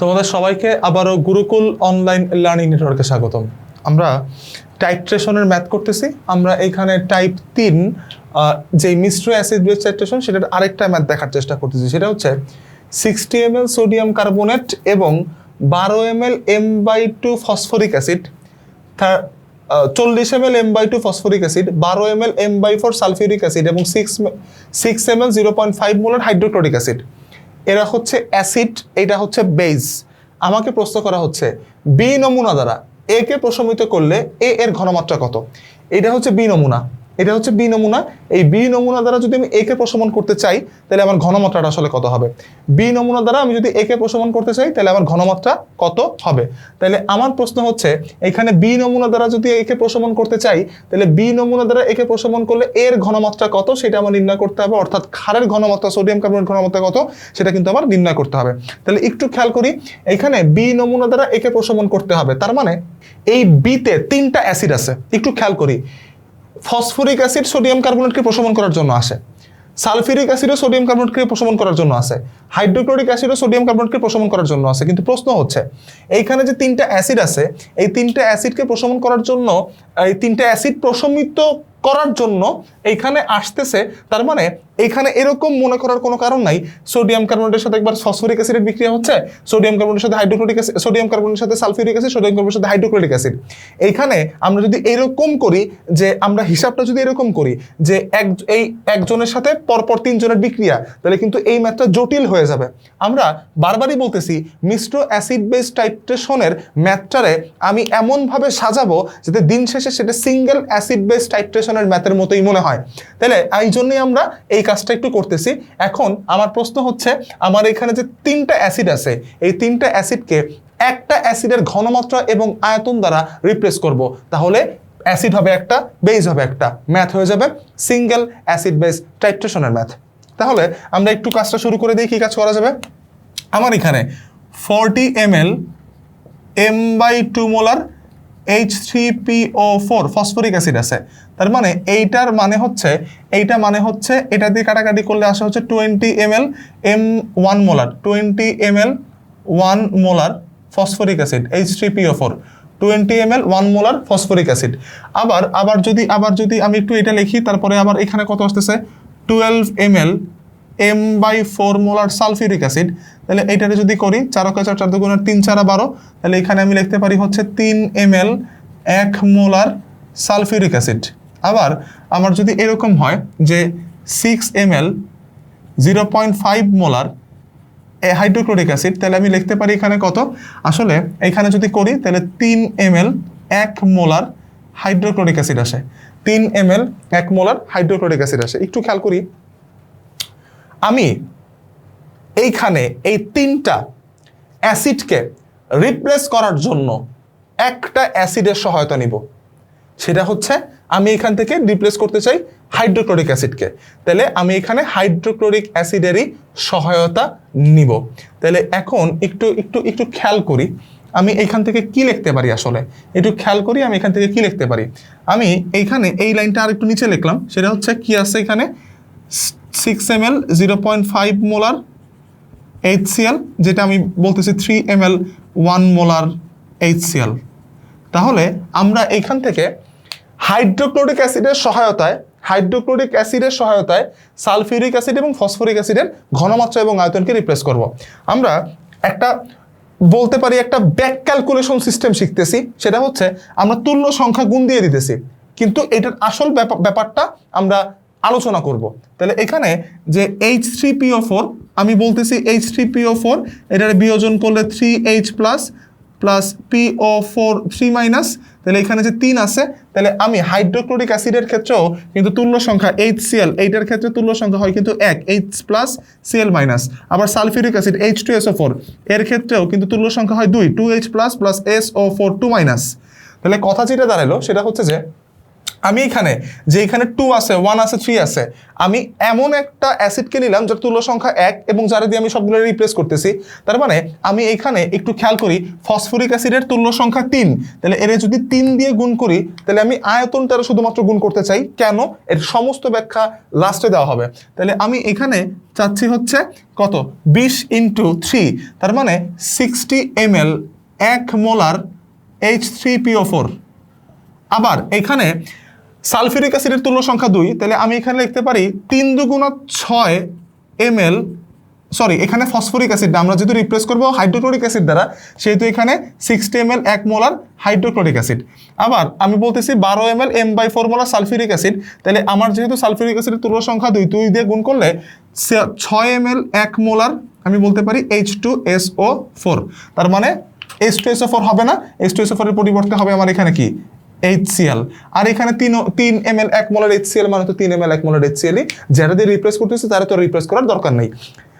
তোমাদের সবাইকে আবারও গুরুকুল অনলাইন লার্নিং নেটওয়ার্কে স্বাগতম। আমরা টাইট্রেশনের ম্যাথ করতেছি। আমরা এখানে টাইপ 3 যে মিশ্র অ্যাসিড বেস টাইট্রেশন সেটার আরেকটা ম্যাথ দেখার চেষ্টা করতেছি। সেটা হচ্ছে 60 ml সোডিয়াম কার্বনেট এবং 12 ml m/2 phosphoric acid, 40 ml m/2 phosphoric acid, 12 ml m/4 sulphuric acid এবং 6 ml 0.5 মোলার হাইড্রোক্লোরিক অ্যাসিড। এরা হচ্ছে অ্যাসিড, এটা হচ্ছে বেস। আমাকে প্রশ্ন করা হচ্ছে বি নমুনা দ্বারা এ কে প্রশমিত করলে এ এর ঘনমাত্রা কত। এটা হচ্ছে বি নমুনা, এটা হচ্ছে বি নমুনা। এই বি নমুনা দ্বারা যদি আমি এ কে প্রশমন করতে চাই তাহলে আমার ঘনমাত্রাটা আসলে কত হবে। বি নমুনা দ্বারা আমি যদি এ কে প্রশমন করতে চাই তাহলে আমার ঘনমাত্রা কত হবে। তাহলে আমার প্রশ্ন হচ্ছে এখানে বি নমুনা দ্বারা যদি এ কে প্রশমন করতে চাই তাহলে বি নমুনা দ্বারা এ কে প্রশমন করলে এর ঘনমাত্রা কত সেটা আমার নির্ণয় করতে হবে, অর্থাৎ ক্ষারের ঘনমাত্রা সোডিয়াম কার্বনেট ঘনমাত্রা কত সেটা কিন্তু আমার নির্ণয় করতে হবে। তাহলে একটু খেয়াল করি, এখানে বি নমুনা দ্বারা এ কে প্রশমন করতে হবে, তার মানে এই বিতে 3টা অ্যাসিড আছে। একটু খেয়াল করি, ফসফরিক অ্যাসিড সোডিয়াম কার্বনেটকে প্রশমন করার জন্য আসে, সালফিউরিক অ্যাসিডও সোডিয়াম কার্বনেটকে প্রশমন করার জন্য আসে, হাইড্রোক্লোরিক অ্যাসিডও সোডিয়াম কার্বনেটকে প্রশমন করার জন্য আসে। কিন্তু প্রশ্ন হচ্ছে এইখানে যে 3টা অ্যাসিড আছে এই 3টা অ্যাসিডকে প্রশমন করার জন্য, এই 3টা অ্যাসিড প্রশমিত করার জন্য এইখানে আসতেছে, তার মানে এইখানে এরকম মনে করার কোনো কারণ নাই সোডিয়াম কার্বনেটের সাথে একবার ফসফরিক অ্যাসিডের বিক্রিয়া হচ্ছে, সোডিয়াম কার্বনেটের সাথে হাইড্রোক্লোরিক অ্যাসিড, সোডিয়াম কার্বনেটের সাথে সালফিউরিক অ্যাসিড, সোডিয়াম কার্বনেটের সাথে হাইড্রোক্লোরিক অ্যাসিড। এইখানে আমরা যদি এরকম করি, যে আমরা হিসাবটা যদি এরকম করি যে এই একজনের সাথে পরপর 3 জনের বিক্রিয়া, তাহলে কিন্তু এই ম্যাথটা জটিল হয়ে যাবে। আমরা বারবারই বলতেছি মিশ্র অ্যাসিড বেস টাইট্রেশনের ম্যাথটারে আমি এমনভাবে সাজাবো যাতে দিন শেষে সেটা সিঙ্গেল অ্যাসিড বেস টাইট্রেশনের ম্যাথের মতোই মনে হয়। তাহলে এই জন্যই আমরা এই কাজটা একটু করতেছি। এখন আমার প্রশ্ন হচ্ছে আমার এখানে যে 3টা অ্যাসিড আছে এই 3টা অ্যাসিডকে একটা অ্যাসিডের ঘনমাত্রা এবং আয়তন দ্বারা রিপ্লেস করব, তাহলে অ্যাসিড হবে একটা, বেস হবে একটা, ম্যাথ হয়ে যাবে সিঙ্গেল অ্যাসিড বেস টাইট্রেশনের ম্যাথ। তাহলে আমরা একটু কাজটা শুরু করে দিই, কি কাজ করা যাবে। আমার এখানে 40 ml m/2 molar H3PO4 phosphoric acid আছে। তার মানে এইটার মানে হচ্ছে এটা দিয়ে কাটাকাটি করলে আসা হচ্ছে 20 ml m1 molar 20 ml 1 molar phosphoric acid H3PO4 20 ml 1 molar phosphoric acid. আবার যদি আমি একটু এটা লিখি, তারপরে আবার এখানে কত আসতেছে 12 ml m/4 molar sulphuric acid. তাহলে এইটারে যদি করি 4 × 4 = 4 × 3 = 12, তাহলে এখানে আমি লিখতে পারি হচ্ছে 3 ml 1 মোলার সালফিউরিক অ্যাসিড। আবার আমার যদি এরকম হয় যে 6 ml 0.5 মোলার হাইড্রোক্লোরিক অ্যাসিড, তাহলে আমি লিখতে পারি এখানে কত, আসলে এখানে যদি করি তাহলে 3 ml 1 মোলার হাইড্রোক্লোরিক অ্যাসিড আসে, 3 ml 1 মোলার হাইড্রোক্লোরিক অ্যাসিড আসে। একটু খেয়াল করি, আমি এইখানে এই 3টা অ্যাসিডকে রিপ্লেস করার জন্য একটা অ্যাসিডের সহায়তা নিব, সেটা হচ্ছে আমি এখান থেকে রিপ্লেস করতে চাই হাইড্রোক্লোরিক অ্যাসিডকে। তাহলে আমি এখানে হাইড্রোক্লোরিক অ্যাসিডেরই সহায়তা নিব। তাহলে এখন একটু খেয়াল করি আমি এইখান থেকে কি লিখতে পারি, আসলে একটু খেয়াল করি আমি এখান থেকে কি লিখতে পারি। আমি এইখানে এই লাইনটা আর একটু নিচে লিখলাম, সেটা হচ্ছে কি আছে এখানে 6 ml 0.5 মোলার HCl, যেটা আমি বলতেছি 3 ml 1 মোলার HCl। তাহলে আমরা এইখান থেকে হাইড্রোক্লোরিক অ্যাসিডের সহায়তায় সালফিউরিক অ্যাসিড এবং ফসফরিক অ্যাসিডের ঘনমাত্রা এবং আয়তনকে রিপ্লেস করব। আমরা একটা বলতে পারি একটা ব্যাক ক্যালকুলেশন সিস্টেম শিখতেছি, সেটা হচ্ছে আমরা তুল্য সংখ্যা গুণ দিয়ে দিতেছি, কিন্তু এটার আসল ব্যাপারটা আমরা আলোচনা করব। তাহলে এখানে যে H3PO4 আমি বলতেছি H3PO4 এটার বিয়োজন করলে 3H প্লাস PO4 3 তাহলে এখানে যে 3 আছে, তাহলে আমি হাইড্রোক্লোরিক অ্যাসিডের ক্ষেত্রেও কিন্তু তুল্য সংখ্যা HCl, এইটার ক্ষেত্রে তুল্য সংখ্যা হয় কিন্তু 1 H প্লাস Cl মাইনাস। আবার সালফিউরিক অ্যাসিড H2SO4 এর ক্ষেত্রেও কিন্তু তুল্য সংখ্যা হয় 2 2H প্লাস SO4 2 মাইনাস। তাহলে কথা যেটা দাঁড়ালো সেটা হচ্ছে যে আমি এখানে যে এখানে 2 আছে 1 আছে 3 আছে আমি এমন একটা অ্যাসিডকে নিলাম যার তুল্য সংখ্যা 1 এবং যারা দিয়ে আমি সবগুলো রিপ্লেস করতেছি তার মানে আমি এখানে একটু খেয়াল করি ফসফরিক অ্যাসিডের তুল্য সংখ্যা 3 তাহলে এর যদি 3 দিয়ে গুণ করি তাহলে আমি আয়তনটার শুধুমাত্র গুণ করতে চাই কেন এর সমস্ত ব্যাখ্যা লাস্টে দেওয়া হবে তাহলে আমি এখানে চাচ্ছি হচ্ছে কত 20 × 3 তার মানে 60 ml 1 মোলার H3PO4 আবার এখানে সালফিউরিক অ্যাসিডের তুল্য সংখ্যা 2 তাহলে আমি এখানে লিখতে পারি 3 × 6 ml সরি এখানে ফসফরিক অ্যাসিড আমরা যেহেতু রিপ্লেস করব হাইড্রোক্লোরিক অ্যাসিড দ্বারা সেহেতু এখানে 60 ml 1 মোলার হাইড্রোক্লোরিক অ্যাসিড আবার আমি বলতেছি 12 ml m/4 molar sulphuric acid তাহলে আমার যেহেতু সালফিউরিক অ্যাসিডের তুল্য সংখ্যা 2 দিয়ে গুণ করলে 6 ml 1 মোলার আমি বলতে পারি H2SO4 তার মানে H2SO4 হবে না H2SO4 এর পরিবর্তে হবে আমার এখানে কি HCl আর এখানে 3 ml 1 মোলার HCl মানে তো 3 ml 1 মোলার HCl যারা দিয়ে রিপ্লেস করতেছে তারা তো রিপ্লেস করার দরকার নেই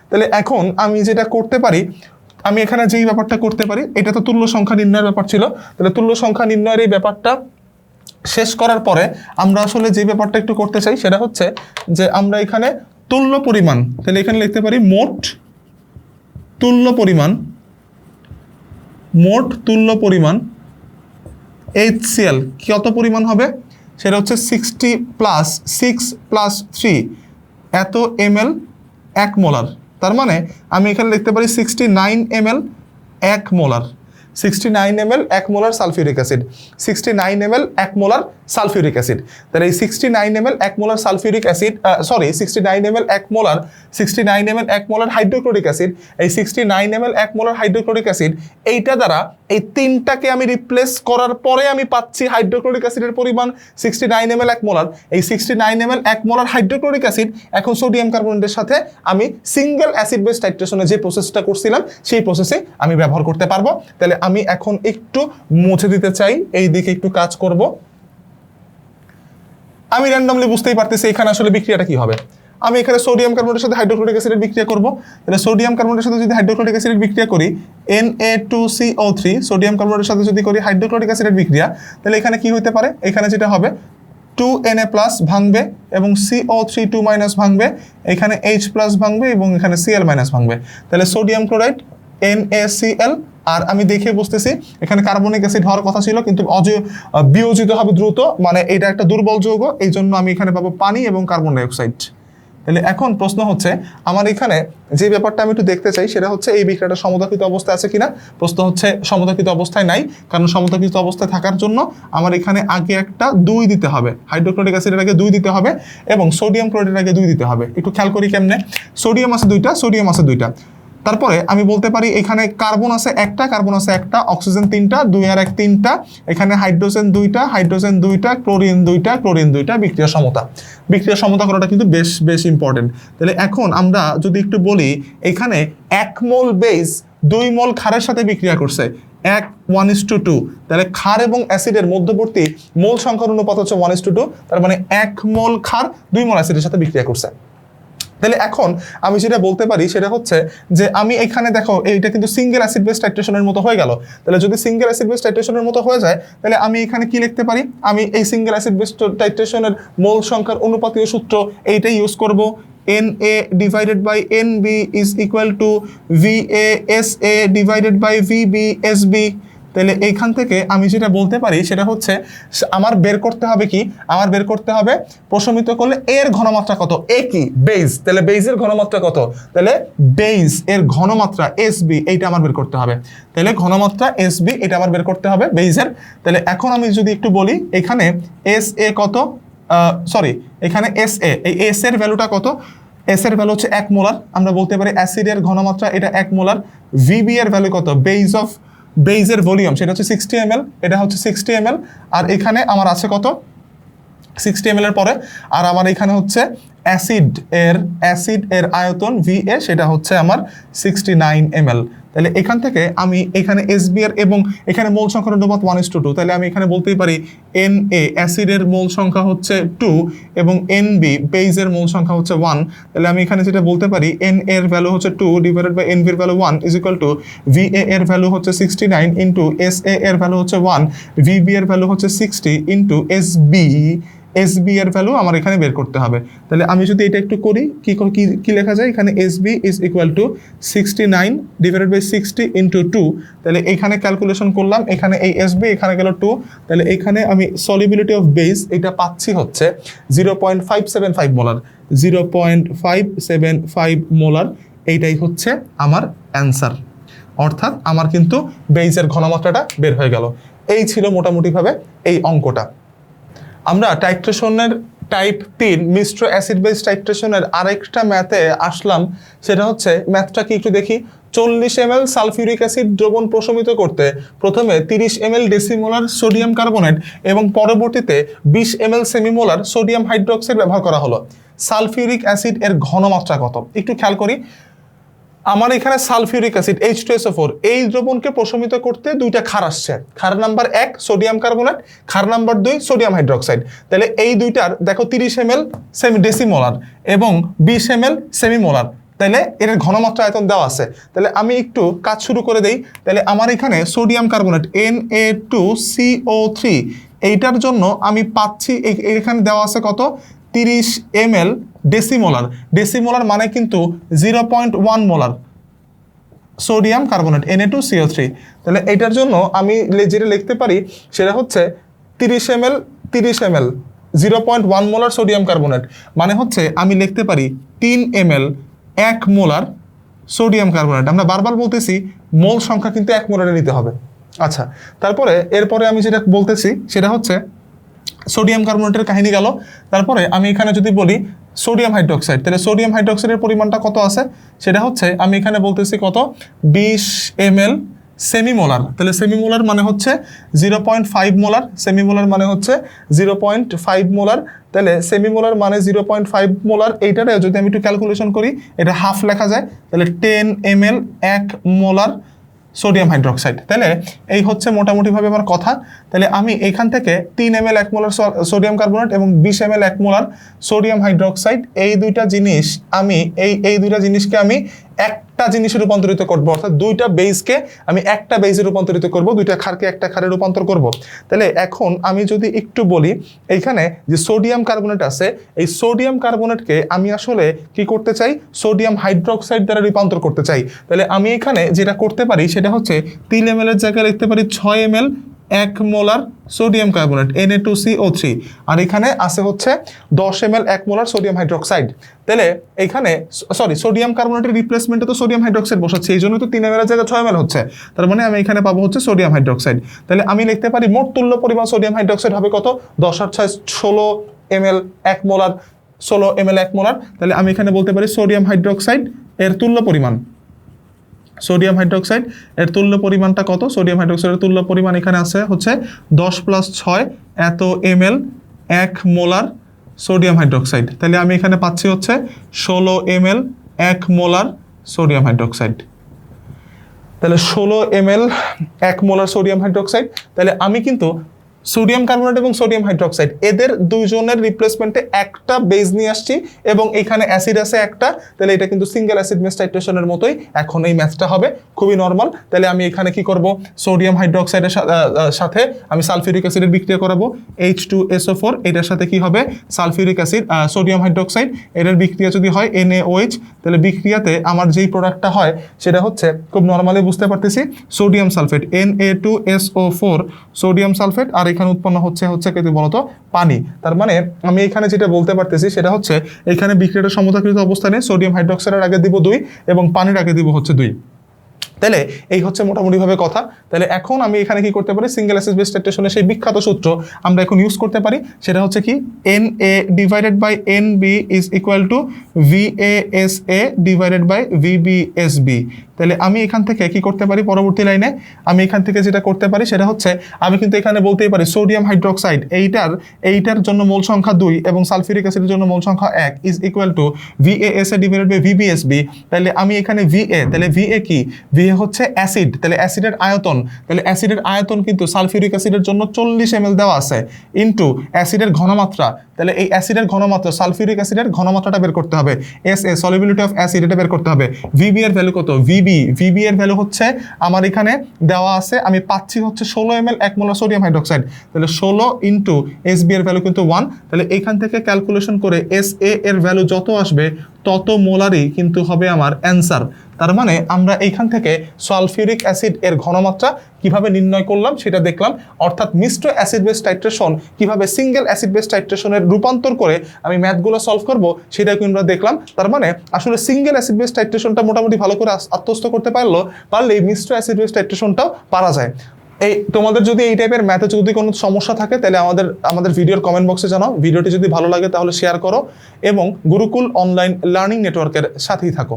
তাহলে এখন আমি যেটা করতে পারি আমি এখানে যেই ব্যাপারটা করতে পারি এটা তো তুল্য সংখ্যা নির্ণয়ের ব্যাপার ছিল তাহলে তুল্য সংখ্যা নির্ণয়ের এই ব্যাপারটা শেষ করার পরে আমরা আসলে যে ব্যাপারটা একটু করতে চাই সেটা হচ্ছে যে আমরা এখানে তুল্য পরিমাণ তাহলে এখানে লিখতে পারি মোট তুল্য পরিমাণ HCl কত পরিমাণ হবে সেটা হচ্ছে 60 প্লাস 6 প্লাস 3 এত ml 1 মোলার তার মানে আমি এখানে লিখতে পারি 69 ml 1 molar 69 ml 1 molar sulphuric acid 69 ml 1 molar sulphuric acid তাহলে এই 69 ml 1 molar sulphuric acid 69 ml 1 molar 69 ml 1 molar hydrochloric acid এই 69 ml 1 মোলার হাইড্রোক্লোরিক অ্যাসিড এইটা দ্বারা এই তিনটাকে আমি রিপ্লেস করার পরে আমি পাচ্ছি হাইড্রোক্লোরিক অ্যাসিডের পরিমাণ 69 ml 1 মোলার এই 69 ml 1 মোলার হাইড্রোক্লোরিক অ্যাসিড এখন সোডিয়াম কার্বনেটের সাথে আমি সিঙ্গেল অ্যাসিড বেস টাইট্রেশনে যে প্রসেসটা করছিলাম সেই প্রসেসে আমি ব্যবহার করতে পারবো তাহলে আমি এখন একটু মুছে দিতে চাই এই দিকে একটু কাজ করব আমি র্যান্ডমলি বুঝতেই পারতেছি এখানে আসলে বিক্রিয়াটা কি হবে আমি এখানে সোডিয়াম কার্বনেটের সাথে হাইড্রোক্লোরিক অ্যাসিডের বিক্রিয়া করব তাহলে সোডিয়াম কার্বনেটের সাথে যদি হাইড্রোক্লোরিক অ্যাসিডের বিক্রিয়া করি Na2CO3 সোডিয়াম কার্বনেটের সাথে যদি করি হাইড্রোক্লোরিক অ্যাসিডের বিক্রিয়া তাহলে এখানে কি হতে পারে এখানে যেটা হবে 2Na+ ভাঙবে এবং CO3 2- ভাঙবে এখানে H+ ভাঙবে এবং এখানে Cl- ভাঙবে তাহলে সোডিয়াম ক্লোরাইড NaCl আর আমি দেখে বুঝতেছি এখানে কার্বনিক অ্যাসিড হওয়ার কথা ছিল কিন্তু বিয়োজিত হবে দ্রুত মানে এটা একটা দুর্বল যৌগ এই জন্য আমি এখানে পাবো পানি এবং কার্বন ডাই অক্সাইড তাহলে এখন প্রশ্ন হচ্ছে আমার এখানে যে ব্যাপারটা আমি একটু দেখতে চাই সেটা হচ্ছে এই বিক্রিয়াটা সমতাকৃত অবস্থায় আছে কিনা প্রশ্ন হচ্ছে সমতাকৃত অবস্থায় নাই কারণ সমতাকৃত অবস্থায় থাকার জন্য আমার এখানে আগে একটা 2 দিতে হবে হাইড্রোক্লোরিক অ্যাসিডের আগে 2 দিতে হবে এবং সোডিয়াম ক্লোরাইডের আগে 2 দিতে হবে একটু খেয়াল করি কেমনে সোডিয়াম আছে 2টা সোডিয়াম আছে 2টা তারপরে আমি বলতে পারি এখানে কার্বন আছে একটা অক্সিজেন 3টা 2 আর 1 3টা এখানে হাইড্রোজেন 2টা ক্লোরিন 2টা বিক্রিয়া সমতা করাটা কিন্তু বেশ ইম্পর্টেন্ট তাহলে এখন আমরা যদি একটু বলি এখানে 1 মোল বেস 2 মোল ক্ষারের সাথে বিক্রিয়া করছে 1:2 তাহলে ক্ষার এবং অ্যাসিডের মধ্যবর্তী মোল সংখ্যার অনুপাত হচ্ছে 1:2 তার মানে 1 মোল ক্ষার 2 মোল অ্যাসিডের সাথে বিক্রিয়া করছে তাহলে এখন আমি যেটা বলতে পারি সেটা হচ্ছে যে আমি এখানে দেখো এইটা কিন্তু সিঙ্গেল অ্যাসিড বেস টাইট্রেশনের মতো হয়ে গেল তাহলে যদি সিঙ্গেল অ্যাসিড বেস টাইট্রেশনের মতো হয়ে যায় তাহলে আমি এখানে কি লিখতে পারি আমি এই সিঙ্গেল অ্যাসিড বেস টাইট্রেশনের মোল সংখ্যার অনুপাতীয় সূত্র এইটাই ইউজ করব Na/NB = VASA / VBSB তাহলে এইখান থেকে আমি যেটা বলতে পারি সেটা হচ্ছে আমার বের করতে হবে কি আমার বের করতে হবে প্রশমিত করলে এর ঘনমাত্রা কত এ কি বেস তাহলে বেসের ঘনমাত্রা কত তাহলে বেস এর ঘনমাত্রা SB এইটা আমার বের করতে হবে তাহলে ঘনমাত্রা SB এটা আমার বের করতে হবে বেসের তাহলে এখন আমি যদি একটু বলি এখানে SA কত সরি এখানে SA এই S এর ভ্যালুটা কত S এর ভ্যালু হচ্ছে 1 মোলার আমরা বলতে পারি অ্যাসিডের ঘনমাত্রা এটা 1 মোলার VB এর ভ্যালু কত বেসের ভলিউম সেটা হচ্ছে 60 ml এটা হচ্ছে 60 ml আর এখানে আমার আছে কত 60 ml এর পরে আর আমার এখানে হচ্ছে অ্যাসিড এর আয়তন VA সেটা হচ্ছে আমার 69 ml তাহলে এখান থেকে আমি এখানে SB এর এবং এখানে মোল সংখ্যার অনুপাত 1:2 তাহলে আমি এখানে বলতেই পারি Na অ্যাসিডের মোল সংখ্যা হচ্ছে 2 এবং NB বেসের মোল সংখ্যা হচ্ছে 1 তাহলে আমি এখানে যেটা বলতে পারি Na এর ভ্যালু হচ্ছে 2 ডিভাইডেড বাই NB এর ভ্যালু 1 = VA এর ভ্যালু হচ্ছে 69 ইনটু SA এর ভ্যালু হচ্ছে 1 VB এর ভ্যালু হচ্ছে 60 ইনটু SB এসবি এর ভ্যালু আমার এখানে বের করতে হবে। তাহলে আমি যদি এটা একটু করি, কি লেখা যায় এখানে, SB is equal to 69 divided by 60 into 2। তাহলে এখানে ক্যালকুলেশন করলাম, এখানে এই এসবি এখানে গেল 2, তাহলে এখানে আমি সলিবিলিটি অফ বেস এটা পাচ্ছি হচ্ছে 0.575 মোলার, 0.575 মোলার। এইটাই হচ্ছে আমার অ্যান্সার, অর্থাৎ আমার কিন্তু বেইজের ঘনমাত্রাটা বের হয়ে গেল। এই ছিল মোটামুটিভাবে এই অঙ্কটা। আমরা টাইট্রেশনের টাইপ 3 মিশ্র অ্যাসিড বেস টাইট্রেশনের আরেকটা ম্যাথে আসলাম, সেটা হচ্ছে ম্যাথটা কি একটু দেখি। 40 ml সালফিউরিক অ্যাসিড দ্রবণ প্রশমিত করতে প্রথমে 30 ml ডেসিমোলার সোডিয়াম কার্বনেট এবং পরবর্তীতে 20 ml সেমিমোলার সোডিয়াম হাইড্রোক্সাইড ব্যবহার করা হলো। সালফিউরিক অ্যাসিড এর ঘনমাত্রা কত একটু খেয়াল করি। আমার এখানে সালফিউরিক অ্যাসিড H2SO4 এই দ্রবণকে প্রশমিত করতে দুইটা ক্ষার আসছে। ক্ষার নাম্বার 1 সোডিয়াম কার্বনেট, ক্ষার নাম্বার 2 সোডিয়াম হাইড্রোক্সাইড। তাহলে এই দুইটার দেখো 30 ml ডেসিমোলার এবং 20 ml সেমিমোলার, তাহলে এর ঘনমাত্রা আয়তন দেওয়া আছে। তাহলে আমি একটু কাজ শুরু করে দেই। তাহলে আমার এখানে সোডিয়াম কার্বনেট Na2CO3 এইটার জন্য আমি পাচ্ছি এখানে দেওয়া আছে কত, 30 ml ডেসিমোলার। ডেসিমোলার মানে কিন্তু 0.1 মোলার সোডিয়াম কার্বনেট Na2CO3। তাহলে এটার জন্য আমি যেটা লিখতে পারি সেটা হচ্ছে 30 ml 0.1 মোলার সোডিয়াম কার্বনেট, মানে হচ্ছে আমি লিখতে পারি 3 ml 1 মোলার সোডিয়াম কার্বনেট। আমরা বারবার বলতেছি মোল সংখ্যা কিন্তু 1 মোলারে নিতে হবে। আচ্ছা, তারপরে এরপরে আমি যেটা বলতেছি সেটা হচ্ছে সোডিয়াম কার্বনেটের কাহিনী গেল। তারপরে আমি এখানে যদি বলি সোডিয়াম হাইড্রোক্সাইড, তাহলে সোডিয়াম হাইড্রোক্সাইডের পরিমাণটা কত আছে, সেটা হচ্ছে আমি এখানে বলতেছি কত, 20 ml সেমিমোলার। তাহলে সেমিমোলার মানে হচ্ছে 0.5 মোলার, সেমিমোলার মানে হচ্ছে 0.5 মোলার। তাহলে সেমিমোলার মানে 0.5 মোলার, এইটারে যদি আমি একটু ক্যালকুলেশন করি এটা হাফ লেখা যায়। তাহলে 10 ml 1 মোলার সোডিয়াম হাইড্রোক্সাইড। তাহলে এই হচ্ছে মোটামুটিভাবে আমার কথা। তাহলে আমি এখান থেকে 3 ml 1 মোলার সোডিয়াম কার্বনেট এবং 20 ml 1 মোলার সোডিয়াম হাইড্রোক্সাইড এই দুইটা জিনিস আমি এই দুইটা জিনিসকে আমি একটা জিনিসে রূপান্তরিত করব, অর্থাৎ দুইটা বেসকে আমি একটা বেসে রূপান্তরিত করব, দুইটা ক্ষারকে একটা ক্ষারে রূপান্তর করব। তাহলে এখন আমি যদি একটু বলি, এইখানে যে সোডিয়াম কার্বনেট আছে এই সোডিয়াম কার্বনেটকে আমি আসলে কি করতে চাই, সোডিয়াম হাইড্রোক্সাইড দ্বারা রূপান্তর করতে চাই। তাহলে আমি এখানে যেটা করতে পারি সেটা হচ্ছে 3 ml এর জায়গায় লিখতে পারি 6 ml 1 molar sodium carbonate Na2CO3, আর এখানে আছে হচ্ছে 10 ml 1 মোলার সোডিয়াম হাইড্রোক্সাইড। তাহলে এখানে সোডিয়াম কার্বনেটের রিপ্লেসমেন্টে তো সোডিয়াম হাইড্রোক্সাইড বসাচ্ছি, এই জন্য তো 3 ml এর জায়গায় 6 ml হচ্ছে, তার মানে আমি এখানে পাবো হচ্ছে সোডিয়াম হাইড্রোক্সাইড। তাহলে আমি লিখতে পারি মোট তুল্য পরিমাণ সোডিয়াম হাইড্রোক্সাইড হবে কত, 10 আর 6 16 ml 1 মোলার, 16 ml 1 মোলার। তাহলে আমি এখানে বলতে পারি সোডিয়াম হাইড্রোক্সাইড এর তুল্য পরিমাণ, সোডিয়াম হাইড্রোক্সাইড এর তুল্য পরিমাণটা কত, সোডিয়াম হাইড্রোক্সাইডের তুল্য পরিমাণ এখানে আছে হচ্ছে 10 + 6 এত ml 1 মোলার সোডিয়াম হাইড্রোক্সাইড। তাহলে আমি এখানে পাচ্ছি হচ্ছে 16 ml 1 মোলার সোডিয়াম হাইড্রোক্সাইড। তাহলে 16 ml 1 মোলার সোডিয়াম হাইড্রোক্সাইড। তাহলে আমি কিন্তু সোডিয়াম কার্বনেট এবং সোডিয়াম হাইড্রোক্সাইড এদের দুইজনের রিপ্লেসমেন্টে একটা বেস নিয়ে আসছি এবং এখানে অ্যাসিড আছে একটা, তাহলে এটা কিন্তু সিঙ্গেল অ্যাসিড বেস টাইট্রেশনের মতোই এখন এই ম্যাথটা হবে খুবই নর্মাল। তাহলে আমি এখানে কি করব, সোডিয়াম হাইড্রোক্সাইডের সাথে আমি সালফিউরিক অ্যাসিডের বিক্রিয়া করাবো, H2SO4 এটার সাথে কি হবে সালফিউরিক অ্যাসিড সোডিয়াম হাইড্রোক্সাইড, এটার বিক্রিয়া যদি হয় NaOH, তাহলে বিক্রিয়াতে আমার যেই প্রোডাক্টটা হয় সেটা হচ্ছে খুব নর্মালি বুঝতে পারতেছি sodium sulphate Na2SO4 sodium sulphate, আর এখানে উৎপন্ন হচ্ছে কি বলতো, পানি। তার মানে আমি এখানে যেটা বলতে পারতেছি সেটা হচ্ছে এখানে বিক্রিয়াটা সমতাকৃত অবস্থানে সোডিয়াম হাইড্রোক্সাইডের আগে দিব 2 এবং পানির আগে দিব হচ্ছে 2। তাহলে এই হচ্ছে মোটামুটিভাবে কথা। তাহলে এখন আমি এখানে কি করতে পারি, সিঙ্গেল অ্যাসিড বেস টাইট্রেশনের সেই বিখ্যাত সূত্র আমরা এখন ইউজ করতে পারি, সেটা হচ্ছে কি Na divided by Nb is equal to VASA divided by VBSB। তাহলে আমি এখান থেকে কি করতে পারি, পরবর্তী লাইনে আমি এখান থেকে যেটা করতে পারি সেটা হচ্ছে আমি কিন্তু এখানে বলতেই পারি সোডিয়াম হাইড্রোক্সাইড এইটার জন্য মোল সংখ্যা 2 এবং সালফিউরিক অ্যাসিডের জন্য মোল সংখ্যা 1 is equal to VASA divided by VBSB। তাহলে আমি এখানে VA, তাহলে VA কি, VA হচ্ছে অ্যাসিড, তাহলে অ্যাসিডের আয়তন, তাহলে অ্যাসিডের আয়তন কিন্তু সালফিউরিক অ্যাসিডের জন্য 40 ml দেওয়া আছে, ইনটু অ্যাসিডের ঘনমাত্রা, তাহলে এই অ্যাসিডের ঘনমাত্রা সালফিউরিক অ্যাসিডের ঘনমাত্রাটা বের করতে হবে, এসএ সলিবিলিটি অফ অ্যাসিড এটা বের করতে হবে। ভিবি এর ভ্যালু কত, ভিবি এর ভ্যালু হচ্ছে আমার এখানে দেওয়া আছে, আমি পাচ্ছি হচ্ছে 16 ml 1 মোলার সোডিয়াম হাইড্রোক্সাইড, তাহলে 16 ইনটু এসবি এর ভ্যালু কিন্তু 1, তাহলে এইখান থেকে ক্যালকুলেশন করে এসএ এর ভ্যালু যত আসবে তত মোলারই কিন্তু হবে আমার অ্যান্সার। তার মানে আমরা এইখান থেকে সালফিউরিক অ্যাসিড এর ঘনমাত্রা কিভাবে নির্ণয় করলাম সেটা দেখলাম, অর্থাৎ মিশ্র অ্যাসিড বেস টাইট্রেশন কিভাবে সিঙ্গেল অ্যাসিড বেস টাইট্রেশনের রূপান্তর করে আমি ম্যাথগুলো সলভ করব সেটা কিন্তু আমরা দেখলাম। তার মানে আসলে সিঙ্গেল অ্যাসিড বেস টাইট্রেশনটা মোটামুটি ভালো করে আত্মস্থ করতে পারলে মিশ্র অ্যাসিড বেস টাইট্রেশনটাও পারা যায়। এই তোমাদের যদি এই টাইপের ম্যাথে যদি কোনো সমস্যা থাকে তাহলে আমাদের ভিডিওর কমেন্ট বক্সে জানাও। ভিডিওটি যদি ভালো লাগে তাহলে শেয়ার করো এবং গুরুকুল অনলাইন লার্নিং নেটওয়ার্কের সাথেই থাকো।